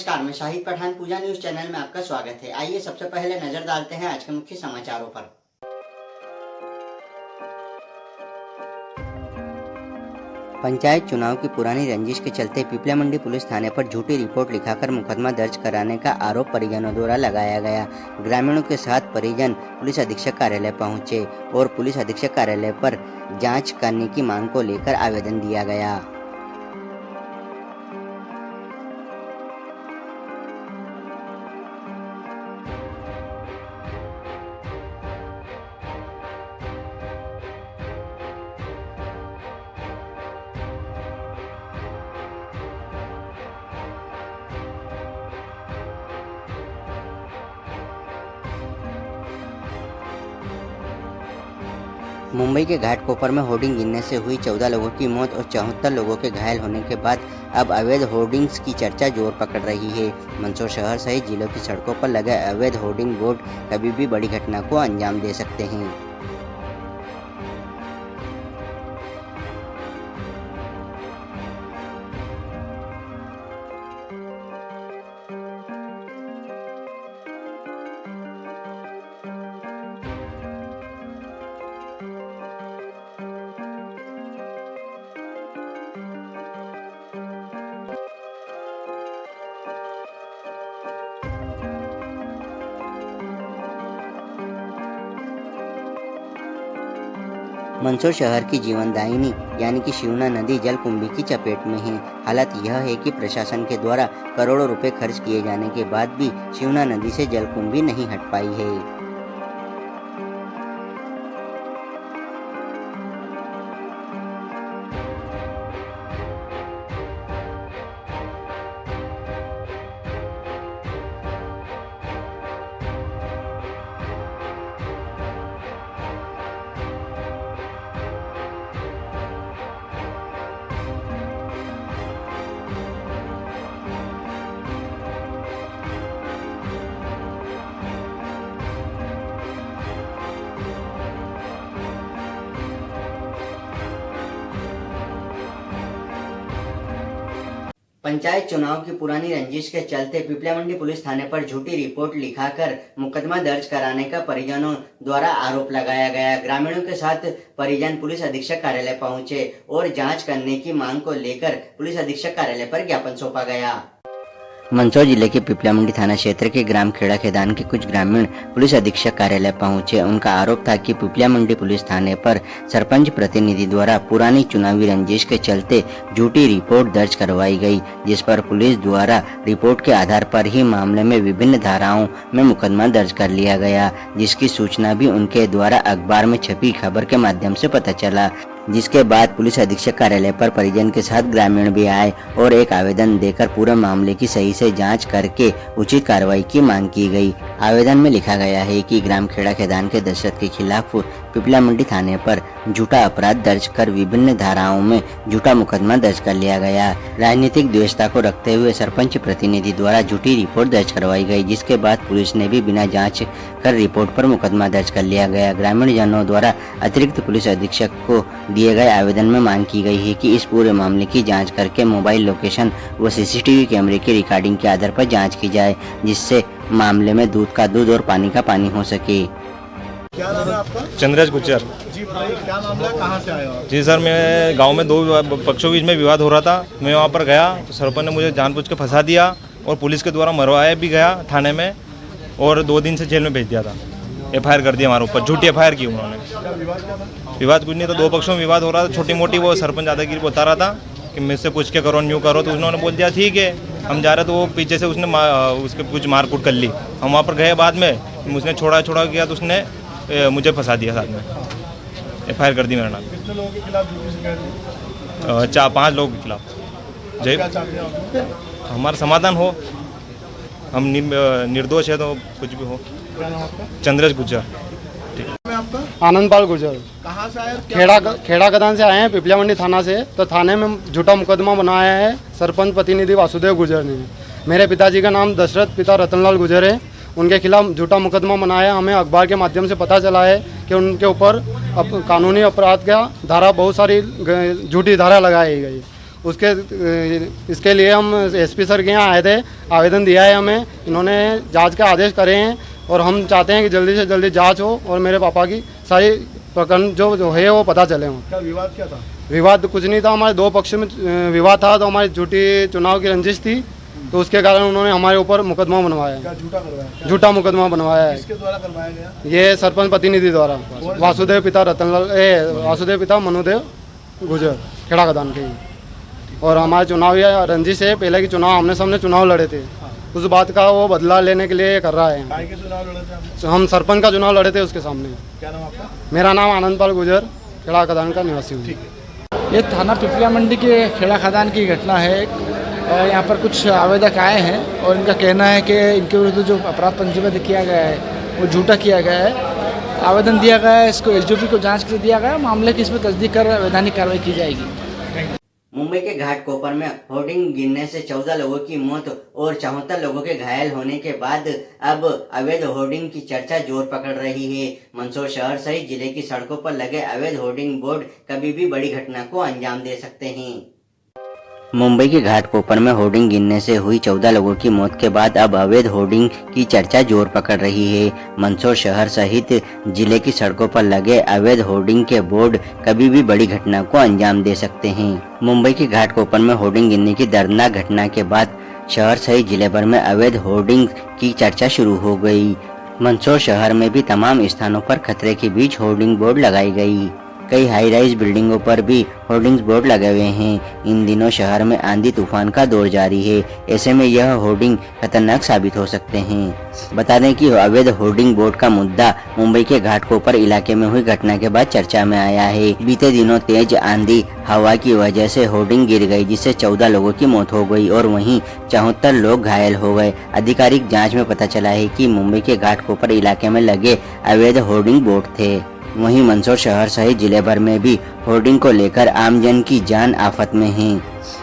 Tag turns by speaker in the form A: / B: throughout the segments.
A: नमस्कार, मैं शाहिद पठान पूजा news channel में आपका स्वागत है। आइए सबसे पहले नजर डालते हैं आज के मुख्य समाचारों पर। पंचायत चुनाव की पुरानी रंजिश के चलते पिपल्या मंडी पुलिस थाने पर झूठी रिपोर्ट लिखाकर मुकदमा दर्ज कराने का आरोप परिजनों द्वारा लगाया गया। ग्रामीणों के साथ परिजन पुलिस अधीक्षक कार्यालय पहुंचे और पुलिस अधीक्षक कार्यालय पर जांच करने की मांग को लेकर आवेदन दिया गया। मुंबई के घाटकोपर में होर्डिंग गिरने से हुई 14 लोगों की मौत और 74 लोगों के घायल होने के बाद अब अवैध होर्डिंग्स की चर्चा जोर पकड़ रही है। मंदसौर शहर सहित जिलों की सड़कों पर लगे अवैध होर्डिंग बोर्ड कभी भी बड़ी घटना को अंजाम दे सकते हैं। मंदसौर शहर की जीवनदायिनी यानी कि शिवना नदी जलकुंभी की चपेट में है। हालत यह है कि प्रशासन के द्वारा करोड़ों रुपए खर्च किए जाने के बाद भी शिवना नदी से जलकुंभी नहीं हट पाई है। पंचायत चुनाव की पुरानी रंजिश के चलते पिपल्या मंडी पुलिस थाने पर झूठी रिपोर्ट लिखाकर मुकदमा दर्ज कराने का परिजनों द्वारा आरोप लगाया गया। ग्रामीणों के साथ परिजन पुलिस अधीक्षक कार्यालय पहुंचे और जांच करने की मांग को लेकर पुलिस अधीक्षक कार्यालय पर ज्ञापन सौंपा गया। मंदसौर जिले के पिपल्या मंडी थाना क्षेत्र के ग्राम खेड़ा खेदान के कुछ ग्रामीण पुलिस अधीक्षक कार्यालय पहुंचे। उनका आरोप था कि पिपल्या मंडी पुलिस थाने पर सरपंच प्रतिनिधि द्वारा पुरानी चुनावी रंजिश के चलते झूठी रिपोर्ट दर्ज करवाई गई, जिस पर पुलिस द्वारा रिपोर्ट के आधार पर ही मामले में विभिन्न धाराओं में मुकदमा दर्ज कर लिया गया, जिसकी सूचना भी उनके द्वारा अखबार में छपी खबर के माध्यम से पता चला। जिसके बाद पुलिस अधीक्षक कार्यालय पर परिजन के साथ ग्रामीण भी आए और एक आवेदन देकर पूरे मामले की सही से जांच करके उचित कार्रवाई की मांग की गई। आवेदन में लिखा गया है कि ग्राम खेड़ा खेदान के दशरथ के खिलाफ पिपल्या मंडी थाने पर झूठा अपराध दर्ज कर विभिन्न धाराओं में झूठा मुकदमा दर्ज कर लिया गया। राजनीतिक द्वेषता को रखते हुए सरपंच प्रतिनिधि द्वारा झूठी रिपोर्ट दर्ज करवाई गई, जिसके बाद पुलिस ने भी बिना जांच कर रिपोर्ट पर मुकदमा दर्ज कर लिया गया। ग्रामीण जनों द्वारा अतिरिक्त पुलिस अधीक्षक को दिए गए आवेदन में मांग की गई है कि इस पूरे मामले की जांच करके मोबाइल लोकेशन व सीसीटीवी कैमरे की रिकॉर्डिंग के आधार पर जांच की जाए, जिससे मामले में दूध का दूध और पानी का पानी हो सके।
B: क्या नाम है आपका?
C: चंद्रज गुज्जर
B: जी भाई, क्या मामला है, कहाँ से आए हो आप?
C: जी सर, मैं गांव में दो पक्षों के बीच में विवाद हो रहा था। मैं वहां पर गया तो सरपंच ने मुझे जानबूझ के फंसा दिया और पुलिस के द्वारा मरवाया भी गया थाने में और 2 दिन से जेल में भेज दिया था। FIR कर दिया हमारे ऊपर, झूठी FIR की उन्होंने।
B: विवाद क्या था?
C: विवाद कुछ नहीं था, 2 पक्षों में विवाद हो रहा था, छोटी मोटी। वो सरपंच दादागिरी बता रहा था कि मुझसे पूछ के करो, न्यू करो, तो उन्होंने बोल दिया ठीक है हम जा रहे। तो वो पीछे से उसने उसके कुछ मारकूट कर ली। हम वहाँ पर गए, बाद में उसने छोड़ा किया तो उसने मुझे फंसा दिया साथ में। FIR कर दी मेरा नाम।
B: कितने लोगों के खिलाफ झूठी शिकायत?
C: 4-5 लोगों के खिलाफ। जय,
B: क्या चाहते हैं आप?
C: हमारा समाधान हो, हम निर्दोष है तो कुछ भी हो।
B: क्या नाम आपका?
C: चंद्रज गुज्जर।
B: मैं आपका?
D: आनंदपाल गुजर।
B: कहाँ से आए?
D: खेड़ा कदान से आए हैं, पिपल्या मंडी थाना से। तो थाने में झूठा मुकदमा बनाया है सरपंच प्रतिनिधि वासुदेव गुजर ने। मेरे पिताजी का नाम दशरथ पिता रतनलाल गुजर है। उनके खिलाफ झूठा मुकदमा बनाया। हमें अखबार के माध्यम से पता चला है कि उनके ऊपर कानूनी अपराध का धारा बहुत सारी झूठी धारा लगाई गई इसके लिए हम एसपी सर के यहाँ आए थे, आवेदन दिया है हमें, इन्होंने जांच के आदेश करे हैं और हम चाहते हैं कि जल्दी से जल्दी जांच हो और मेरे पापा की सारी प्रकरण जो है वो पता चले हों।
B: क्या विवाद क्या था?
D: विवाद कुछ नहीं था, हमारे 2 पक्ष में विवाद था, तो हमारी झूठी चुनाव की रंजिश थी, तो उसके कारण उन्होंने हमारे ऊपर मुकदमा बनवाया है।
B: क्या झूठा करवाया?
D: झूठा मुकदमा बनवाया है।
B: किसके द्वारा करवाया गया?
D: ये सरपंच प्रतिनिधि द्वारा, वासुदेव पिता मनुदेव गुजर, खेड़ा खदान के। और हमारे चुनाव या रंजिश है, पहले की चुनाव आमने सामने चुनाव लड़े थे, उस बात का वो बदला लेने के लिए कर रहा है।
B: काय के चुनाव लड़े थे आपने?
D: हम सरपंच का चुनाव लड़े थे उसके सामने।
B: क्या नाम आपका?
D: मेरा नाम आनंदपाल गुजर, खेड़ा खदान का निवासी हूँ।
E: ये थाना पिपलिया मंडी के खेड़ा खदान की घटना है। यहाँ पर कुछ आवेदक आए हैं और इनका कहना है कि इनके विरुद्ध जो अपराध पंजीबद्ध किया गया है वो झूठा किया गया है। आवेदन दिया गया है, इसको एसडीओपी को जांच के लिए दिया गया है। मामले की इसमें तस्दीक कर वैधानिक कार्रवाई की जाएगी।
A: मुंबई के घाटकोपर में होर्डिंग गिरने से 14 लोगों की मौत और 74 लोगों के घायल होने के बाद अब अवैध होर्डिंग की चर्चा जोर पकड़ रही है। मंदसौर शहर सहित जिले की सड़कों पर लगे अवैध होर्डिंग बोर्ड कभी भी बड़ी घटना को अंजाम दे सकते हैं। मुंबई के घाटकोपर में होर्डिंग गिरने से हुई 14 लोगों की मौत के बाद अब अवैध होर्डिंग की चर्चा जोर पकड़ रही है। मंदसौर शहर सहित जिले की सड़कों पर लगे अवैध होर्डिंग के बोर्ड कभी भी बड़ी घटना को अंजाम दे सकते हैं। मुंबई के घाटकोपर में होर्डिंग गिरने की दर्दनाक घटना के बाद शहर सहित जिले भर में अवैध होर्डिंग की चर्चा शुरू हो गई। मंदसौर शहर में भी तमाम स्थानों पर खतरे के बीच होर्डिंग बोर्ड लगाई गई। कई हाई राइज बिल्डिंगों पर भी होर्डिंग्स बोर्ड लगे हुए हैं। इन दिनों शहर में आंधी तूफान का दौर जारी है, ऐसे में यह होर्डिंग खतरनाक साबित हो सकते हैं। बता दें कि अवैध होर्डिंग बोर्ड का मुद्दा मुंबई के घाटकोपर इलाके में हुई घटना के बाद चर्चा में आया है। बीते दिनों तेज आंधी हवा की वजह से होर्डिंग गिर गई, जिससे 14 लोगों की मौत हो गई और वहीं 74 लोग घायल हो गए। आधिकारिक जाँच में पता चला है कि मुंबई के घाटकोपर इलाके में लगे अवैध होर्डिंग बोर्ड थे। वहीं मंदसौर शहर सहित जिले भर में भी होर्डिंग को लेकर आमजन की जान आफत में है।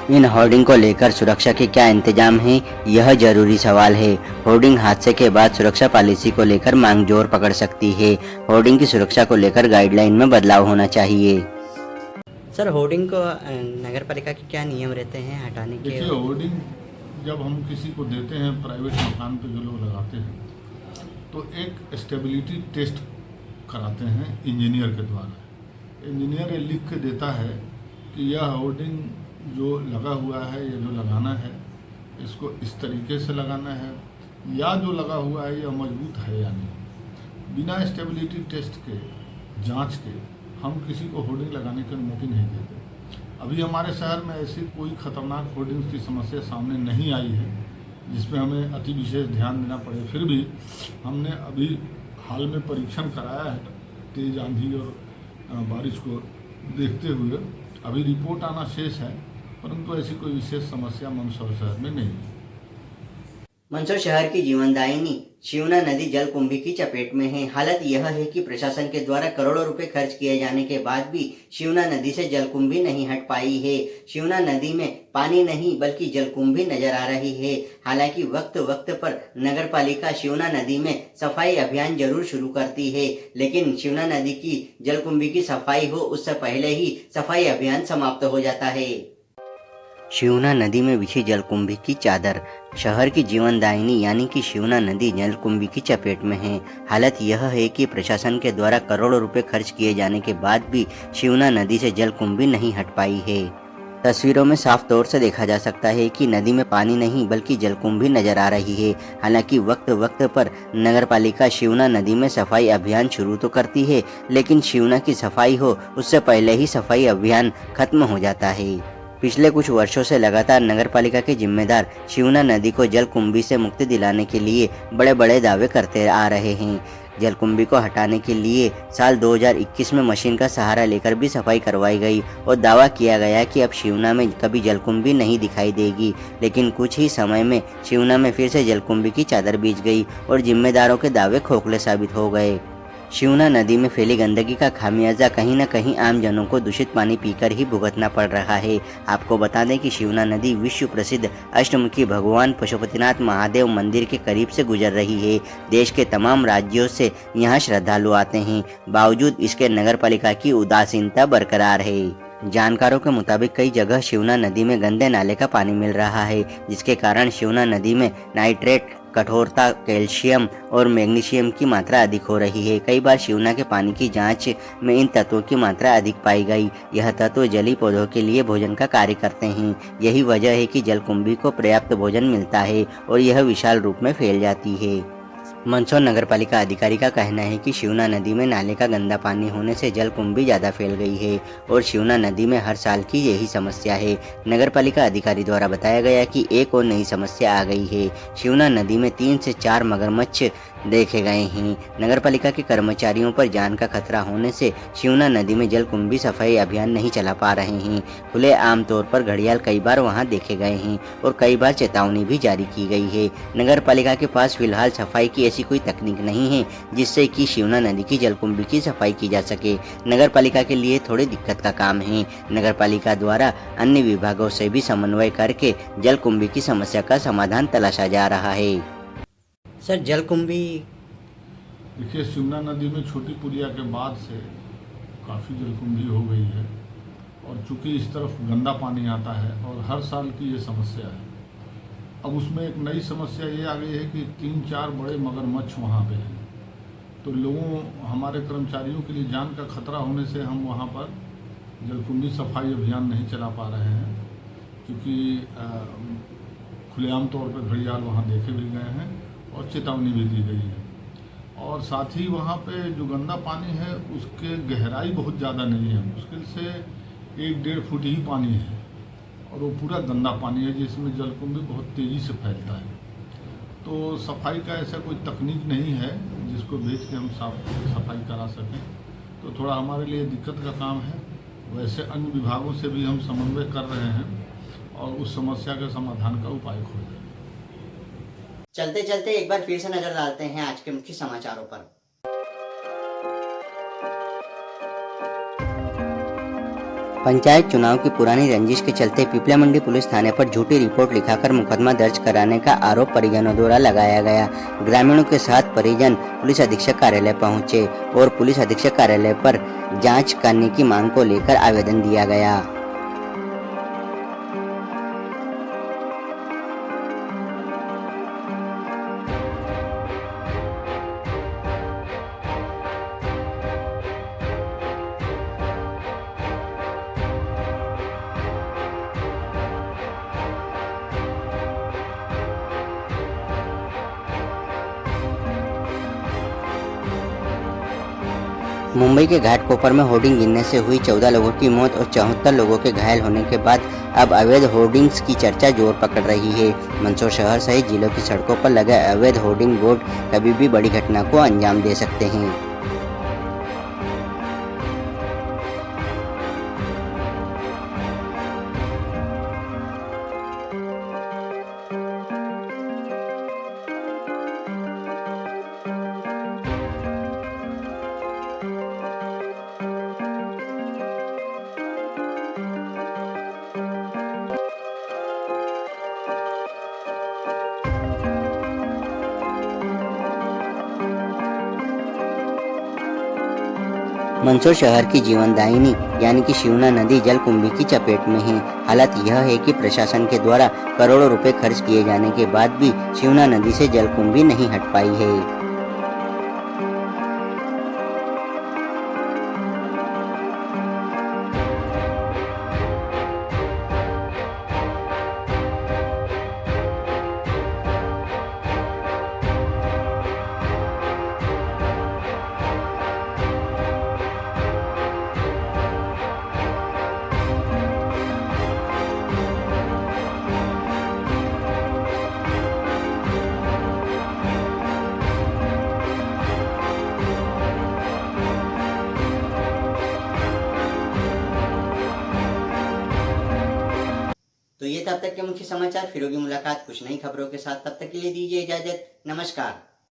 A: इन होर्डिंग को लेकर सुरक्षा के क्या इंतजाम है, यह जरूरी सवाल है। होर्डिंग हादसे के बाद सुरक्षा पॉलिसी को लेकर मांग जोर पकड़ सकती है। होर्डिंग की सुरक्षा को लेकर गाइडलाइन में बदलाव होना चाहिए। सर, होर्डिंग को नगर पालिका के क्या नियम रहते हैं हटाने के?
B: देखिए, होर्डिंग जब हम किसी को देते हैं, प्राइवेट मकान पे जो लोग लगाते हैं, तो एक स्टेबिलिटी टेस्ट कराते हैं इंजीनियर के द्वारा। इंजीनियर ये लिख के देता है कि यह होर्डिंग जो लगा हुआ है या जो लगाना है, इसको इस तरीके से लगाना है, या जो लगा हुआ है यह मजबूत है या नहीं। बिना स्टेबिलिटी टेस्ट के, जांच के हम किसी को होर्डिंग लगाने की अनुमति नहीं देते। अभी हमारे शहर में ऐसी कोई खतरनाक होर्डिंग्स की समस्या सामने नहीं आई है जिसमें हमें अति विशेष ध्यान देना पड़े। फिर भी हमने अभी हाल में परीक्षण कराया है तेज आंधी और बारिश को देखते हुए। अभी रिपोर्ट आना शेष है, परंतु ऐसी कोई विशेष समस्या मंदसौर शहर में नहीं है।
A: मंदसौर शहर की जीवनदायिनी शिवना नदी जलकुंभी की चपेट में है। हालत यह है कि प्रशासन के द्वारा करोड़ों रुपए खर्च किए जाने के बाद भी शिवना नदी से जलकुंभी नहीं हट पाई है। शिवना नदी में पानी नहीं बल्कि जलकुंभी नजर आ रही है। हालांकि वक्त वक्त पर नगर पालिका शिवना नदी में सफाई अभियान जरूर शुरू करती है, लेकिन शिवना नदी की जलकुंभी की सफाई हो उससे पहले ही सफाई अभियान समाप्त हो जाता है। शिवना नदी में बिछी जलकुंभी की चादर। शहर की जीवनदायिनी यानी कि शिवना नदी जलकुंभी की चपेट में है। हालत यह है कि प्रशासन के द्वारा करोड़ों रुपए खर्च किए जाने के बाद भी शिवना नदी से जलकुंभी नहीं हट पाई है। तस्वीरों में साफ तौर से देखा जा सकता है कि नदी में पानी नहीं बल्कि जलकुंभी नजर आ रही है। हालांकि वक्त वक्त पर नगरपालिका शिवना नदी में सफाई अभियान शुरू तो करती है, लेकिन शिवना की सफाई हो उससे पहले ही सफाई अभियान खत्म हो जाता है। पिछले कुछ वर्षों से लगातार नगरपालिका के जिम्मेदार शिवना नदी को जलकुंभी से मुक्ति दिलाने के लिए बड़े बड़े दावे करते आ रहे हैं। जलकुंभी को हटाने के लिए साल 2021 में मशीन का सहारा लेकर भी सफाई करवाई गई और दावा किया गया कि अब शिवना में कभी जलकुंभी नहीं दिखाई देगी। लेकिन कुछ ही समय में शिवना में फिर से जलकुंभी की चादर बिछ गई और जिम्मेदारों के दावे खोखले साबित हो गए। शिवना नदी में फैली गंदगी का खामियाजा कहीं न कहीं आम जनों को दूषित पानी पीकर ही भुगतना पड़ रहा है। आपको बता दें कि शिवना नदी विश्व प्रसिद्ध अष्टमुखी भगवान पशुपतिनाथ महादेव मंदिर के करीब से गुजर रही है। देश के तमाम राज्यों से यहाँ श्रद्धालु आते हैं, बावजूद इसके नगरपालिका की उदासीनता बरकरार है। जानकारों के मुताबिक कई जगह शिवना नदी में गंदे नाले का पानी मिल रहा है, जिसके कारण शिवना नदी में नाइट्रेट, कठोरता, कैल्शियम और मैग्नीशियम की मात्रा अधिक हो रही है। कई बार शिवना के पानी की जांच में इन तत्वों की मात्रा अधिक पाई गई। यह तत्व जलीय पौधों के लिए भोजन का कार्य करते हैं। यही वजह है कि जलकुंभी को पर्याप्त भोजन मिलता है और यह विशाल रूप में फैल जाती है। मंदसौर नगर पालिका अधिकारी का कहना है कि शिवना नदी में नाले का गंदा पानी होने से जलकुंभी ज़्यादा फैल गई है और शिवना नदी में हर साल की यही समस्या है। नगर पालिका अधिकारी द्वारा बताया गया कि एक और नई समस्या आ गई है। शिवना नदी में 3 से 4 मगरमच्छ देखे गए हैं। नगर पालिका के कर्मचारियों पर जान का खतरा होने से शिवना नदी में जलकुंभी सफाई अभियान नहीं चला पा रहे हैं। खुले आम तौर पर घड़ियाल कई बार वहां देखे गए हैं और कई बार चेतावनी भी जारी की गई है। नगर पालिका के पास फिलहाल सफाई की ऐसी कोई तकनीक नहीं है जिससे कि शिवना नदी की जलकुंभी की सफाई की जा सके। नगर पालिका के लिए थोड़ी दिक्कत का काम है। नगर पालिका द्वारा अन्य विभागों से भी समन्वय करके जलकुंभी की समस्या का समाधान तलाशा जा रहा है। सर, जलकुंभी
B: देखिए, शिवना नदी में छोटी पुलिया के बाद से काफ़ी जलकुंभी हो गई है और चूंकि इस तरफ गंदा पानी आता है और हर साल की ये समस्या है। अब उसमें एक नई समस्या ये आ गई है कि 3-4 बड़े मगरमच्छ वहाँ पे हैं, तो लोगों, हमारे कर्मचारियों के लिए जान का खतरा होने से हम वहाँ पर जलकुंभी सफाई अभियान नहीं चला पा रहे हैं, क्योंकि खुलेआम तौर पर घड़ियाल वहाँ देखे भी गए हैं और चेतावनी भी दी गई है। और साथ ही वहाँ पे जो गंदा पानी है उसके गहराई बहुत ज़्यादा नहीं है, मुश्किल से 1-1.5 फुट ही पानी है और वो पूरा गंदा पानी है जिसमें जलकुंभी बहुत तेज़ी से फैलता है। तो सफाई का ऐसा कोई तकनीक नहीं है जिसको बेच के हम सफाई करा सकें, तो थोड़ा हमारे लिए दिक्कत का काम है। वैसे अन्य विभागों से भी हम समन्वय कर रहे हैं और उस समस्या के समाधान का उपाय खोज रहे हैं।
A: चलते चलते एक बार फिर से नजर डालते हैं आज के मुख्य समाचारों पर। पंचायत चुनाव की पुरानी रंजिश के चलते पिपल्या मंडी पुलिस थाने पर झूठी रिपोर्ट लिखाकर मुकदमा दर्ज कराने का आरोप परिजनों द्वारा लगाया गया। ग्रामीणों के साथ परिजन पुलिस अधीक्षक कार्यालय पहुंचे और पुलिस अधीक्षक कार्यालय पर जांच करने की मांग को लेकर आवेदन दिया गया। मुंबई के घाटकोपर में होर्डिंग गिरने से हुई 14 लोगों की मौत और 74 लोगों के घायल होने के बाद अब अवैध होर्डिंग्स की चर्चा जोर पकड़ रही है। मंदसौर शहर सहित जिलों की सड़कों पर लगे अवैध होर्डिंग बोर्ड कभी भी बड़ी घटना को अंजाम दे सकते हैं। मंदसौर शहर की जीवनदायिनी यानी कि शिवना नदी जलकुंभी की चपेट में है। हालत यह है कि प्रशासन के द्वारा करोड़ों रुपए खर्च किए जाने के बाद भी शिवना नदी से जलकुंभी नहीं हट पाई है। तो ये तब तक के मुख्य समाचार, फिर होगी मुलाकात कुछ नई खबरों के साथ। तब तक के लिए दीजिए इजाजत। नमस्कार।